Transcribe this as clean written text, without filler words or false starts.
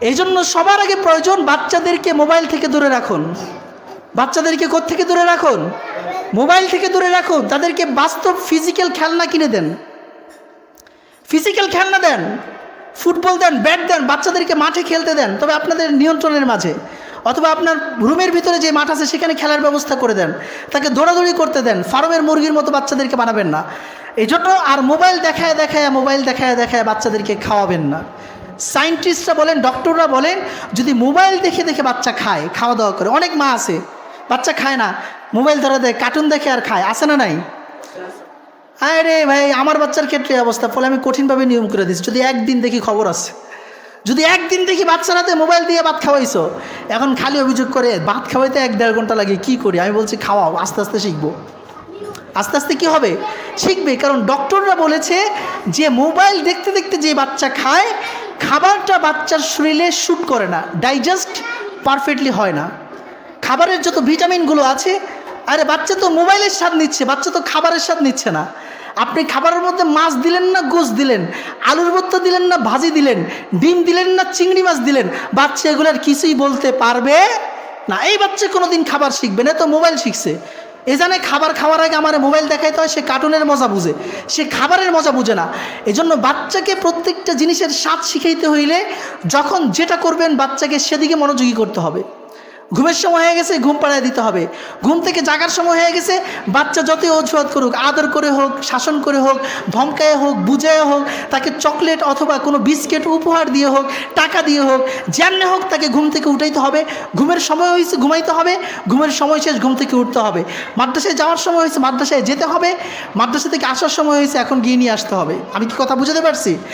এই জন্য সবার আগে প্রয়োজন বাচ্চাদেরকে মোবাইল থেকে দূরে রাখুন। বাচ্চাদেরকে কোত্থেকে দূরে রাখুন? মোবাইল থেকে দূরে রাখুন। তাদেরকে বাস্তব ফিজিক্যাল খেলনা কিনে দেন, ফিজিক্যাল খেলনা দেন, ফুটবল দেন, ব্যাট দেন, বাচ্চাদেরকে মাঠে খেলতে দেন, তবে আপনাদের নিয়ন্ত্রণের মাঝে। অথবা আপনার রুমের ভিতরে যে মাঠ আছে সেখানে খেলার ব্যবস্থা করে দেন, তাকে দৌড়াদৌড়ি করতে দেন। ফার্মের মুরগির মতো বাচ্চাদেরকে বানাবেন না। এই জন্য আর মোবাইল দেখায় দেখায় বাচ্চাদেরকে খাওয়াবেন না। সায়েন্টিস্টরা বলেন, ডক্টররা বলেন, যদি মোবাইল দেখে দেখে বাচ্চা খায়, খাওয়া দাওয়া করে, অনেক মা আছে বাচ্চা খায় না, মোবাইল ধরা দেয়, কার্টুন দেখে আর খায়, আছে না নাই? আরে ভাই, আমার বাচ্চার ক্ষেত্রে অবস্থা। ফলে আমি কঠিনভাবে নিয়ম করে দিচ্ছি, যদি একদিন দেখি খবর আছে, যদি একদিন দেখি বাচ্চার হাতে মোবাইল দিয়ে ভাত খাওয়াইছো, এখন খালি অভিযোগ করে ভাত খাওয়াইতে 1-1.5 ঘন্টা লাগে, কি করি? আমি বলছি খাওয়াও, আস্তে আস্তে শিখবো। আস্তে আস্তে কি হবে? শিখবে। কারণ ডক্টররা বলেছে যে মোবাইল দেখতে দেখতে যে বাচ্চা খায়, খাবারটা বাচ্চার শরীরে শ্যুট করে না, ডাইজেস্ট পারফেক্টলি হয় না। খাবারের যত ভিটামিনগুলো আছে, আরে বাচ্চা তো মোবাইলের স্বাদ নিচ্ছে, বাচ্চা তো খাবারের স্বাদ নিচ্ছে না। আপনি খাবারের মধ্যে মাছ দিলেন না গোশ দিলেন, আলুর ভর্তা দিলেন না ভাজি দিলেন, ডিম দিলেন না চিংড়ি মাছ দিলেন, বাচ্চা এগুলোর কিছুই বলতে পারবে না। এই বাচ্চা কোনোদিন খাবার শিখবে না, তো মোবাইল শিখছে। এ জানে খাবার খাওয়ার আগে আমার মোবাইল দেখাইতে হয়, সে কার্টুনের মজা বুঝে, সে খাবারের মজা বুঝে না। এজন্য বাচ্চাকে প্রত্যেকটা জিনিসের স্বাদ শিখাইতে হইলে যখন যেটা করবেন বাচ্চাকে সেদিকে মনোযোগী করতে হবে। ঘুমের সময় হয়ে গেছে, ঘুম পাড়ায় দিতে হবে। ঘুম থেকে জাগার সময় হয়ে গেছে, বাচ্চা যতই অজুহাত করুক, আদর করে হোক, শাসন করে হোক, ধমকায় হোক, বুঝায় হোক, তাকে চকলেট অথবা কোনো বিস্কিট উপহার দিয়ে হোক, টাকা দিয়ে হোক, যেমনি হোক তাকে ঘুম থেকে উঠাইতে হবে। ঘুমের সময় হয়েছে ঘুমাইতে হবে, ঘুমের সময় শেষ ঘুম থেকে উঠতে হবে। মাদ্রাসায় যাওয়ার সময় হয়েছে মাদ্রাসায় যেতে হবে, মাদ্রাসা থেকে আসার সময় হয়েছে এখন গিয়ে নিয়ে আসতে হবে। আমি কি কথা বুঝাতে পারছি?